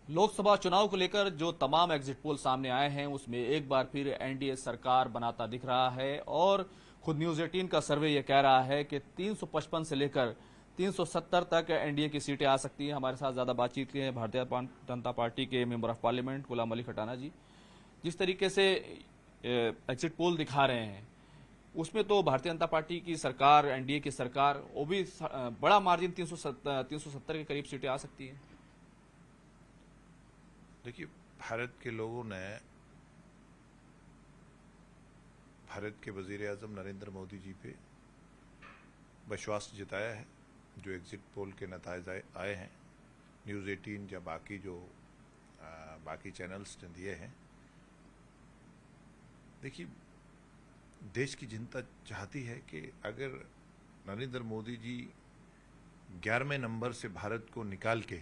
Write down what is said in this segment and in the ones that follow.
लोकसभा चुनाव को लेकर जो तमाम एग्जिट पोल सामने आए हैं उसमें एक बार फिर एनडीए सरकार बनाता दिख रहा है और खुद न्यूज 18 का सर्वे ये कह रहा है कि 355 से लेकर 370 तक एनडीए की सीटें आ सकती हैं। हमारे साथ ज्यादा बातचीत के हैं भारतीय जनता पार्टी के member of parliament Ghulam Ali Khatana जी। जिस तरीके से एग्जिट पोल दिखा रहे हैं उसमें तो भारतीय जनता पार्टी की सरकार, एनडीए की सरकार, वो भी बड़ा मार्जिन 370 के करीब सीटें आ सकती हैं। देखिए, भारत के लोगों ने भारत के वजीर आजम नरेंद्र मोदी जी पे विश्वास जताया है। जो एग्जिट पोल के नतायज आए हैं, न्यूज़ 18 या बाकी जो बाकी चैनल्स ने दिए हैं, देखिए देश की जनता चाहती है कि अगर नरेंद्र मोदी जी 11वें नंबर से भारत को निकाल के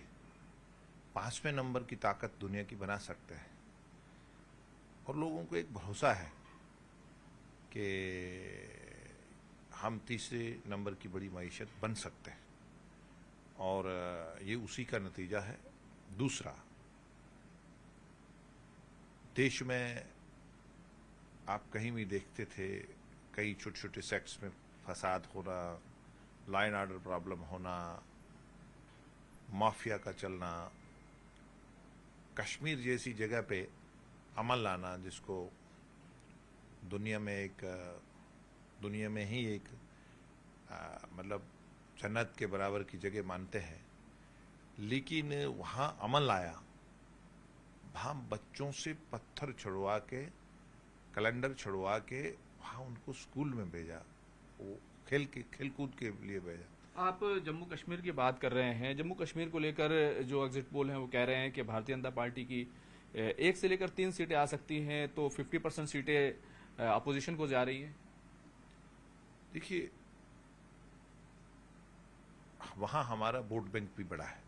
5वें नंबर की ताकत दुनिया की बना सकते हैं, और लोगों को एक भरोसा है कि हम तीसरे नंबर की बड़ी मईशत बन सकते हैं, और ये उसी का नतीजा है। दूसरा, देश में आप कहीं भी देखते थे कई छोटे छोटे सेक्ट्स में फसाद होना, लाइन ऑर्डर प्रॉब्लम होना, माफिया का चलना, कश्मीर जैसी जगह पे अमल लाना, जिसको दुनिया में ही एक मतलब जन्नत के बराबर की जगह मानते हैं, लेकिन वहाँ अमल लाया। वहाँ बच्चों से पत्थर छुड़वा के, कैलेंडर छुड़वा के वहाँ उनको स्कूल में भेजा, वो खेलकूद के लिए भेजा। आप जम्मू कश्मीर की बात कर रहे हैं। जम्मू कश्मीर को लेकर जो एग्जिट पोल हैं वो कह रहे हैं कि भारतीय जनता पार्टी की 1 से लेकर 3 सीटें आ सकती हैं, तो 50% सीटें अपोजिशन को जा रही हैं। देखिए, वहाँ हमारा वोट बैंक भी बड़ा है,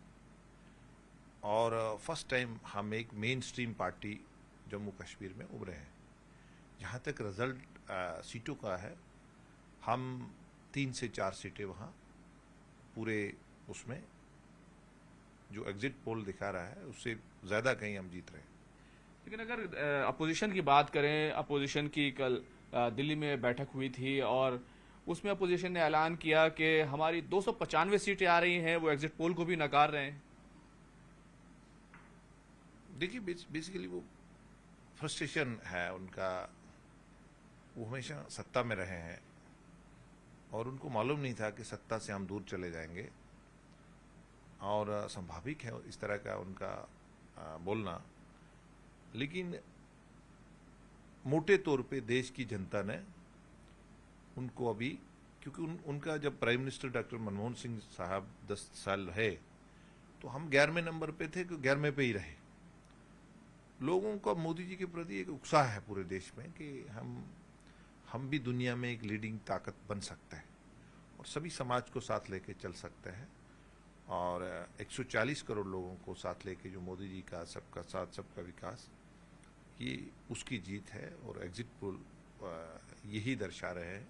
और फर्स्ट टाइम हम एक main stream party Jammu Kashmir में उभरे हैं। जहाँ तक रिजल्ट सीटों का है, हम 3 से 4 सीटें वहाँ पूरे उसमें जो एग्जिट पोल दिखा रहा है उससे ज़्यादा कहीं हम जीत रहे हैं। लेकिन अगर अपोजिशन की बात करें, अपोजिशन की कल दिल्ली में बैठक हुई थी और उसमें अपोजिशन ने ऐलान किया कि हमारी 295 सीटें आ रही हैं, वो एग्जिट पोल को भी नकार रहे हैं। देखिए, बेसिकली वो फ्रस्ट्रेशन है उनका। वो हमेशा सत्ता में रहे हैं और उनको मालूम नहीं था कि सत्ता से हम दूर चले जाएंगे, और स्वाभाविक है इस तरह का उनका बोलना। लेकिन मोटे तौर पे देश की जनता ने उनको अभी, क्योंकि उनका जब prime minister doctor Manmohan Singh साहब 10 साल रहे, तो हम 11वें नंबर पे थे, कि 11वें पे ही रहे। लोगों का मोदी जी के प्रति एक उत्साह है पूरे देश में कि हम भी दुनिया में एक लीडिंग ताकत बन सकते हैं और सभी समाज को साथ लेके चल सकते हैं। और 140 करोड़ लोगों को साथ लेके जो मोदी जी का सबका साथ सबका विकास, ये उसकी जीत है, और एग्जिट पोल यही दर्शा रहे हैं।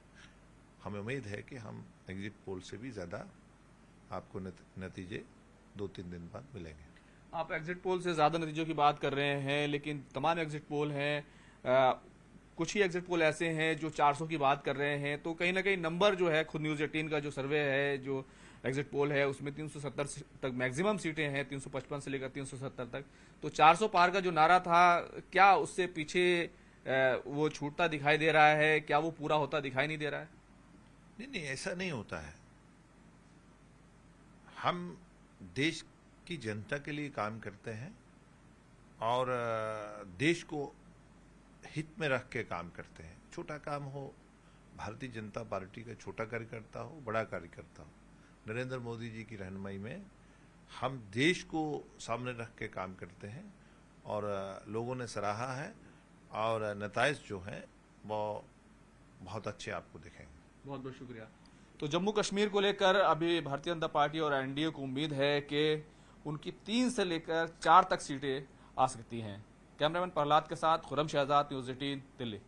हमें उम्मीद है कि हम एग्जिट पोल से भी ज़्यादा आपको नतीजे 2-3 दिन बाद मिलेंगे। आप एग्जिट पोल से ज्यादा नतीजों की बात कर रहे हैं, लेकिन तमाम एग्जिट पोल हैं, कुछ ही एग्जिट पोल ऐसे हैं जो 400 की बात कर रहे हैं, तो कहीं ना कहीं नंबर जो है, खुद न्यूज 18 का जो सर्वे है, जो एग्जिट पोल है, उसमें 370 तक मैक्सिमम सीटें हैं, 355 से लेकर 370 तक। तो 400 पार का जो नारा था, क्या उससे पीछे वो छूटता दिखाई दे रहा है? क्या वो पूरा होता दिखाई नहीं दे रहा है? नहीं, ऐसा नहीं होता है। हम देश की जनता के लिए काम करते हैं और देश को हित में रख के काम करते हैं। छोटा काम हो, भारतीय जनता पार्टी का छोटा कार्यकर्ता हो, बड़ा कार्यकर्ता हो, नरेंद्र मोदी जी की रहनुमाई में हम देश को सामने रख के काम करते हैं, और लोगों ने सराहा है, और नताइज जो हैं वो बहुत अच्छे आपको दिखेंगे। बहुत बहुत शुक्रिया। तो जम्मू कश्मीर को लेकर अभी भारतीय जनता पार्टी और एनडीए को उम्मीद है कि उनकी 3 से लेकर 4 तक सीटें आ सकती हैं। कैमरामैन प्रहलाद के साथ खुरम शहजाद, न्यूज़ 18 दिल्ली।